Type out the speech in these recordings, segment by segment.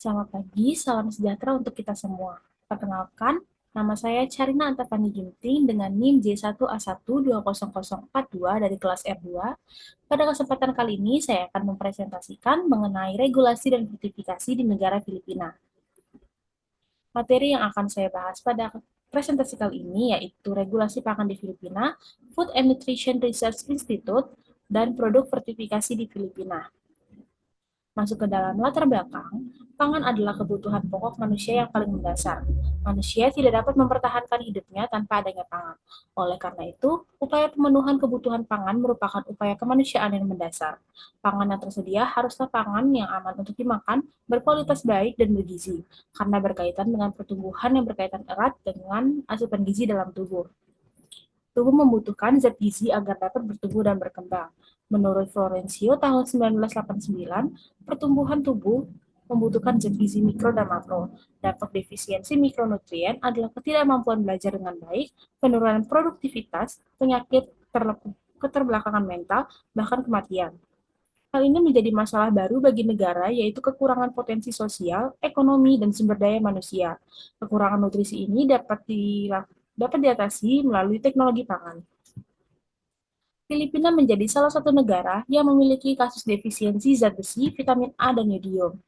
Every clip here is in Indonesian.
Selamat pagi, salam sejahtera untuk kita semua. Perkenalkan, nama saya Charina Antapani Ginting dengan NIM J1A1200042 dari kelas R2. Pada kesempatan kali ini, saya akan mempresentasikan mengenai regulasi dan sertifikasi di negara Filipina. Materi yang akan saya bahas pada presentasi kali ini yaitu regulasi pangan di Filipina, Food and Nutrition Research Institute, dan produk sertifikasi di Filipina. Masuk ke dalam latar belakang, pangan adalah kebutuhan pokok manusia yang paling mendasar. Manusia tidak dapat mempertahankan hidupnya tanpa adanya pangan. Oleh karena itu, upaya pemenuhan kebutuhan pangan merupakan upaya kemanusiaan yang mendasar. Pangan yang tersedia haruslah pangan yang aman untuk dimakan, berkualitas baik, dan bergizi, karena berkaitan dengan pertumbuhan yang berkaitan erat dengan asupan gizi dalam tubuh. Tubuh membutuhkan zat gizi agar dapat bertumbuh dan berkembang. Menurut Florencio tahun 1989, pertumbuhan tubuh membutuhkan zat gizi mikro dan makro. Dampak defisiensi mikronutrien adalah ketidakmampuan belajar dengan baik, penurunan produktivitas, penyakit, keterbelakangan mental, bahkan kematian. Hal ini menjadi masalah baru bagi negara, yaitu kekurangan potensi sosial, ekonomi, dan sumber daya manusia. Kekurangan nutrisi ini dapat diatasi melalui teknologi pangan. Filipina menjadi salah satu negara yang memiliki kasus defisiensi zat besi, vitamin A, dan yodium.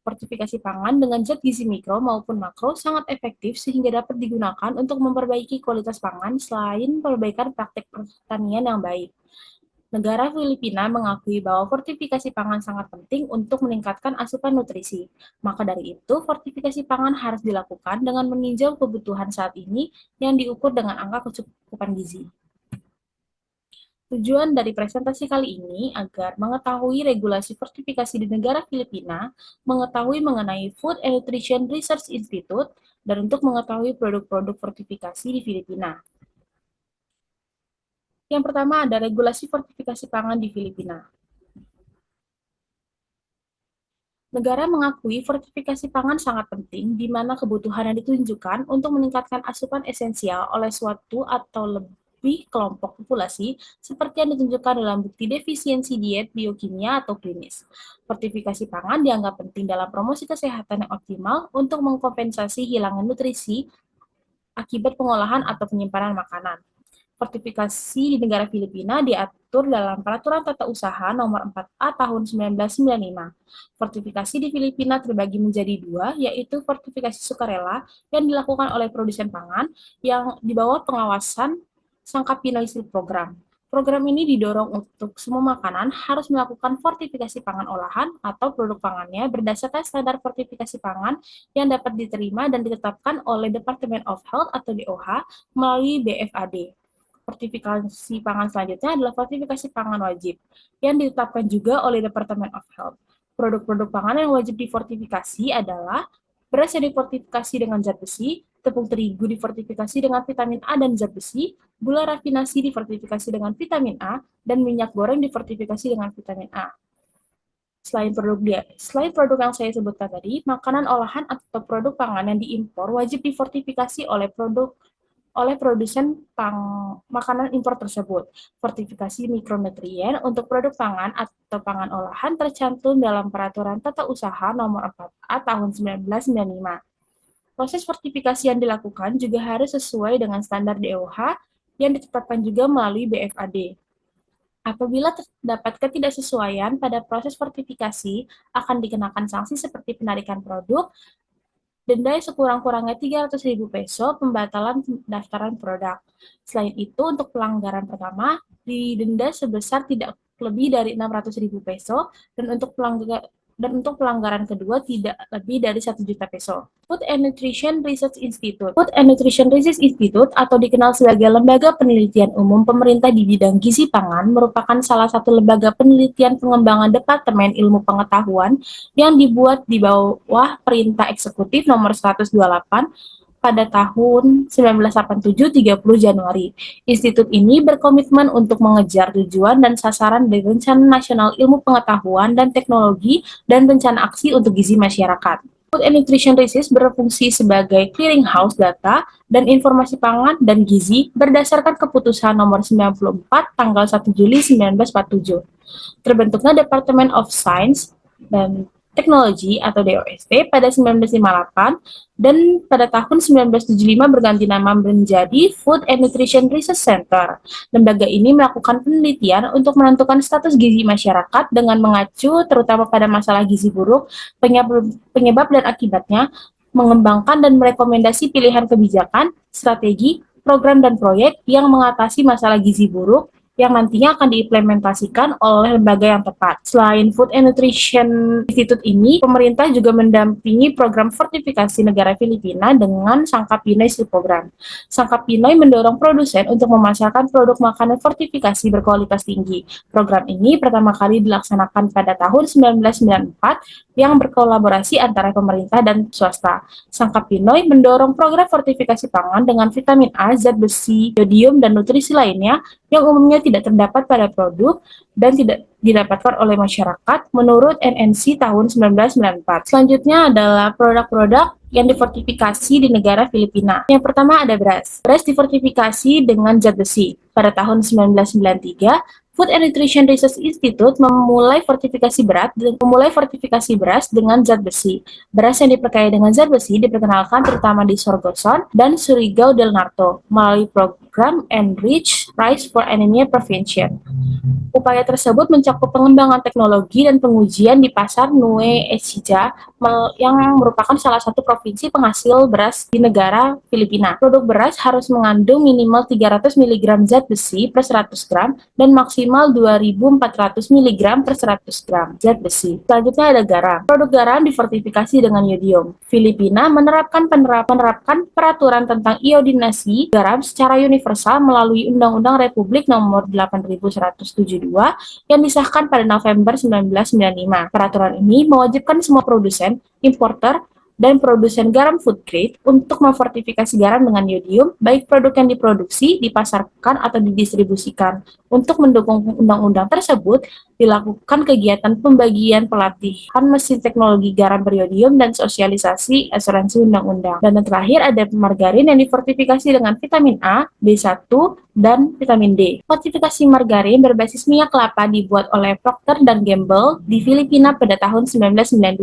Fortifikasi pangan dengan zat gizi mikro maupun makro sangat efektif sehingga dapat digunakan untuk memperbaiki kualitas pangan selain perbaikan praktek pertanian yang baik. Negara Filipina mengakui bahwa fortifikasi pangan sangat penting untuk meningkatkan asupan nutrisi. Maka dari itu, fortifikasi pangan harus dilakukan dengan meninjau kebutuhan saat ini yang diukur dengan angka kecukupan gizi. Tujuan dari presentasi kali ini agar mengetahui regulasi fortifikasi di negara Filipina, mengetahui mengenai Food and Nutrition Research Institute, dan untuk mengetahui produk-produk fortifikasi di Filipina. Yang pertama ada regulasi fortifikasi pangan di Filipina. Negara mengakui fortifikasi pangan sangat penting, di mana kebutuhan yang ditunjukkan untuk meningkatkan asupan esensial oleh suatu atau lebih kelompok populasi, seperti yang ditunjukkan dalam bukti defisiensi diet, biokimia, atau klinis. Fortifikasi pangan dianggap penting dalam promosi kesehatan yang optimal untuk mengkompensasi hilangnya nutrisi akibat pengolahan atau penyimpanan makanan. Fortifikasi di negara Filipina diatur dalam Peraturan Tata Usaha Nomor 4A Tahun 1995. Fortifikasi di Filipina terbagi menjadi dua, yaitu fortifikasi sukarela yang dilakukan oleh produsen pangan yang di bawah pengawasan Sangkapina Listrik Program. Program ini didorong untuk semua makanan harus melakukan fortifikasi pangan olahan atau produk pangannya berdasarkan standar fortifikasi pangan yang dapat diterima dan ditetapkan oleh Department of Health atau DOH melalui BFAD. Fortifikasi pangan selanjutnya adalah fortifikasi pangan wajib, yang ditetapkan juga oleh Department of Health. Produk-produk pangan yang wajib difortifikasi adalah beras yang difortifikasi dengan zat besi, tepung terigu difortifikasi dengan vitamin A dan zat besi, gula rafinasi difortifikasi dengan vitamin A, dan minyak goreng difortifikasi dengan vitamin A. Selain produk yang saya sebutkan tadi, makanan olahan atau produk pangan yang diimpor wajib difortifikasi oleh produsen makanan impor tersebut. Fortifikasi mikronutrien untuk produk pangan atau pangan olahan tercantum dalam Peraturan Tata Usaha Nomor 4A Tahun 1995. Proses fortifikasi yang dilakukan juga harus sesuai dengan standar DOH yang ditetapkan juga melalui BFAD. Apabila terdapat ketidaksesuaian pada proses fortifikasi, akan dikenakan sanksi seperti penarikan produk, denda sekurang-kurangnya 300.000 peso, pembatalan pendaftaran produk. Selain itu, untuk pelanggaran pertama, didenda sebesar tidak lebih dari 600.000 peso, dan untuk pelanggaran kedua tidak lebih dari 1 juta peso. Food and Nutrition Research Institute. Food and Nutrition Research Institute atau dikenal sebagai lembaga penelitian umum pemerintah di bidang gizi pangan merupakan salah satu lembaga penelitian pengembangan Departemen Ilmu Pengetahuan yang dibuat di bawah Perintah Eksekutif Nomor 128 pada tahun 1987, 30 Januari. Institut ini berkomitmen untuk mengejar tujuan dan sasaran dari Rencana Nasional Ilmu Pengetahuan dan Teknologi dan Rencana Aksi untuk Gizi Masyarakat. Food and Nutrition Research berfungsi sebagai clearinghouse data dan informasi pangan dan gizi berdasarkan keputusan nomor 94 tanggal 1 Juli 1947. Terbentuknya Department of Science dan Technology atau DOST pada 1958 dan pada tahun 1975 berganti nama menjadi Food and Nutrition Research Center. Lembaga ini melakukan penelitian untuk menentukan status gizi masyarakat dengan mengacu terutama pada masalah gizi buruk, penyebab dan akibatnya, mengembangkan dan merekomendasi pilihan kebijakan, strategi, program dan proyek yang mengatasi masalah gizi buruk yang nantinya akan diimplementasikan oleh lembaga yang tepat. Selain Food and Nutrition Institute ini, pemerintah juga mendampingi program fortifikasi negara Filipina dengan Sangka Pinoy Seed Program. Sangka Pinoy mendorong produsen untuk memasarkan produk makanan fortifikasi berkualitas tinggi. Program ini pertama kali dilaksanakan pada tahun 1994 yang berkolaborasi antara pemerintah dan swasta. Sangka Pinoy mendorong program fortifikasi pangan dengan vitamin A, zat besi, yodium, dan nutrisi lainnya yang umumnya tidak terdapat pada produk dan tidak didapatkan oleh masyarakat menurut NNC tahun 1994. Selanjutnya adalah produk-produk yang difortifikasi di negara Filipina. Yang pertama ada beras. Beras difortifikasi dengan zat besi. Pada tahun 1993, Food and Nutrition Research Institute memulai fortifikasi beras dengan zat besi. Beras yang diperkaya dengan zat besi diperkenalkan terutama di Sorgoson dan Surigao del Norte melalui program Enrich Rice for Anemia Prevention. Upaya tersebut mencakup pengembangan teknologi dan pengujian di pasar Nue Ecija yang merupakan salah satu provinsi penghasil beras di negara Filipina. Produk beras harus mengandung minimal 300 mg zat besi per 100 gram dan maksimal 2.400 mg per 100 gram zat besi. Selanjutnya ada garam. Produk garam difortifikasi dengan yodium. Filipina menerapkan peraturan tentang iodinasi garam secara universal melalui Undang-Undang Republik Nomor 8172 yang disahkan pada November 1995. Peraturan ini mewajibkan semua produsen, importer, dan produsen garam food grade untuk memfortifikasi garam dengan yodium, baik produk yang diproduksi, dipasarkan, atau didistribusikan. Untuk mendukung undang-undang tersebut, dilakukan kegiatan pembagian pelatihan mesin teknologi garam beriodium dan sosialisasi asuransi undang-undang. Dan yang terakhir ada margarin yang difortifikasi dengan vitamin A, B1, dan vitamin D. Fortifikasi margarin berbasis minyak kelapa dibuat oleh Procter & Gamble di Filipina pada tahun 1992.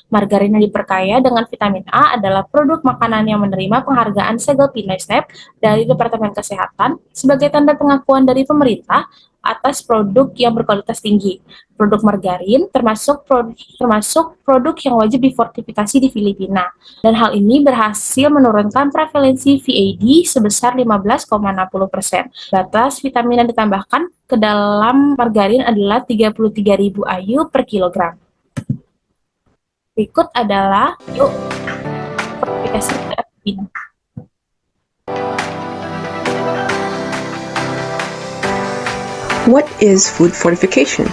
Margarin yang diperkaya dengan vitamin A adalah produk makanan yang menerima penghargaan Segel Pinoy Step dari Departemen Kesehatan sebagai tanda pengakuan dari pemerintah atas produk yang berkualitas tinggi. Produk margarin termasuk produk yang wajib difortifikasi di Filipina. Dan hal ini berhasil menurunkan prevalensi VAD sebesar 15,60%. Batas vitamin yang ditambahkan ke dalam margarin adalah 33.000 IU per kilogram. Berikut adalah fortifikasi Filipina. What is food fortification?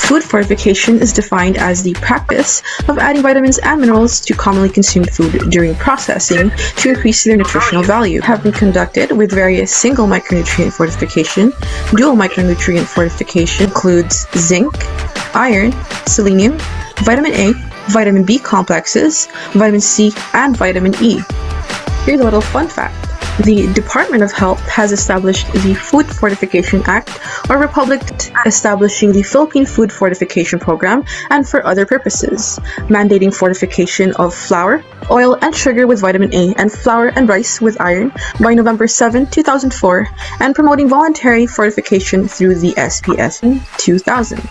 Food fortification is defined as the practice of adding vitamins and minerals to commonly consumed food during processing to increase their nutritional value. Have been conducted with various single micronutrient fortification. Dual micronutrient fortification includes zinc, iron, selenium, vitamin A, vitamin B complexes, vitamin C, and vitamin E. Here's a little fun fact. The Department of Health has established the Food Fortification Act, or Republic establishing the Philippine Food Fortification Program, and for other purposes, mandating fortification of flour, oil, and sugar with vitamin A, and flour and rice with iron by November 7, 2004, and promoting voluntary fortification through the SPS 2000.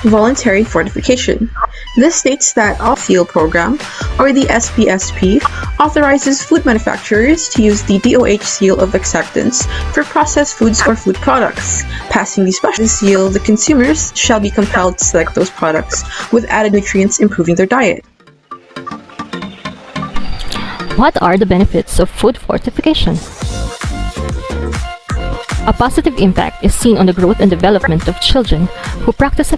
Voluntary fortification. This states that our field program, or the SPSP, authorizes food manufacturers to use the DOH seal of acceptance for processed foods or food products. Passing the special seal, the consumers shall be compelled to select those products with added nutrients improving their diet. What are the benefits of food fortification? A positive impact is seen on the growth and development of children who practice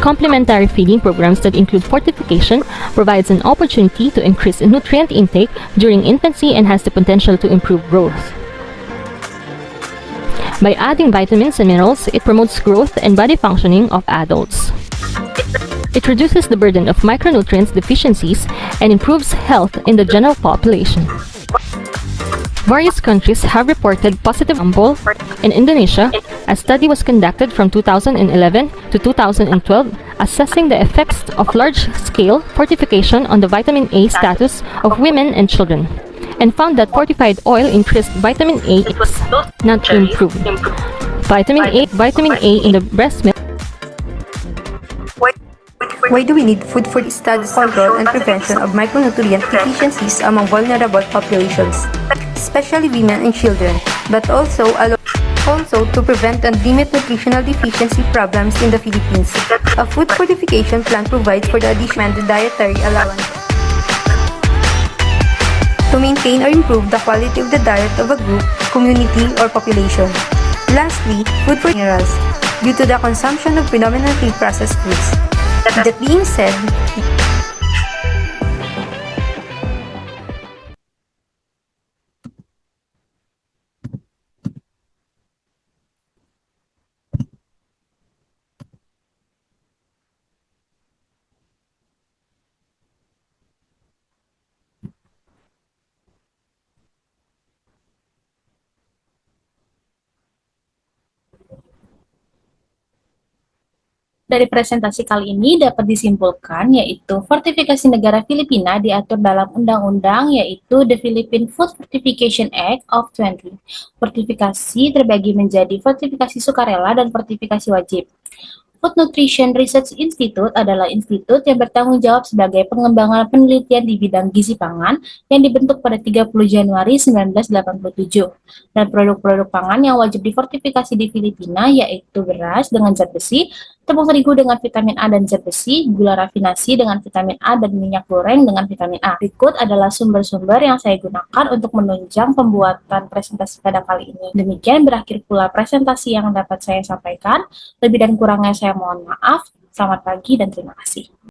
complementary feeding programs that include fortification provides an opportunity to increase nutrient intake during infancy and has the potential to improve growth. By adding vitamins and minerals, it promotes growth and body functioning of adults. It reduces the burden of micronutrients deficiencies and improves health in the general population. Various countries have reported positive example. In Indonesia, A study was conducted from 2011 to 2012 assessing the effects of large-scale fortification on the vitamin A status of women and children, and found that fortified oil increased vitamin A, not improved. Vitamin A in the breast milk. Why do we need food for studies, control, and prevention of micronutrient deficiencies among vulnerable populations, especially women and children, but also to prevent and limit nutritional deficiency problems in the Philippines? A food fortification plan provides for the additional dietary allowance to maintain or improve the quality of the diet of a group, community, or population. Lastly, food for minerals, due to the consumption of predominantly processed foods. That being said, Dari presentasi kali ini dapat disimpulkan yaitu fortifikasi negara Filipina diatur dalam undang-undang yaitu The Philippine Food Fortification Act of 20. Fortifikasi terbagi menjadi fortifikasi sukarela dan fortifikasi wajib. Food Nutrition Research Institute adalah institut yang bertanggung jawab sebagai pengembangan penelitian di bidang gizi pangan yang dibentuk pada 30 Januari 1987. Dan produk-produk pangan yang wajib difortifikasi di Filipina yaitu beras dengan zat besi, tepung terigu dengan vitamin A dan zat besi, gula rafinasi dengan vitamin A, dan minyak goreng dengan vitamin A. Berikut adalah sumber-sumber yang saya gunakan untuk menunjang pembuatan presentasi pada kali ini. Demikian berakhir pula presentasi yang dapat saya sampaikan. Lebih dan kurangnya saya mohon maaf. Selamat pagi dan terima kasih.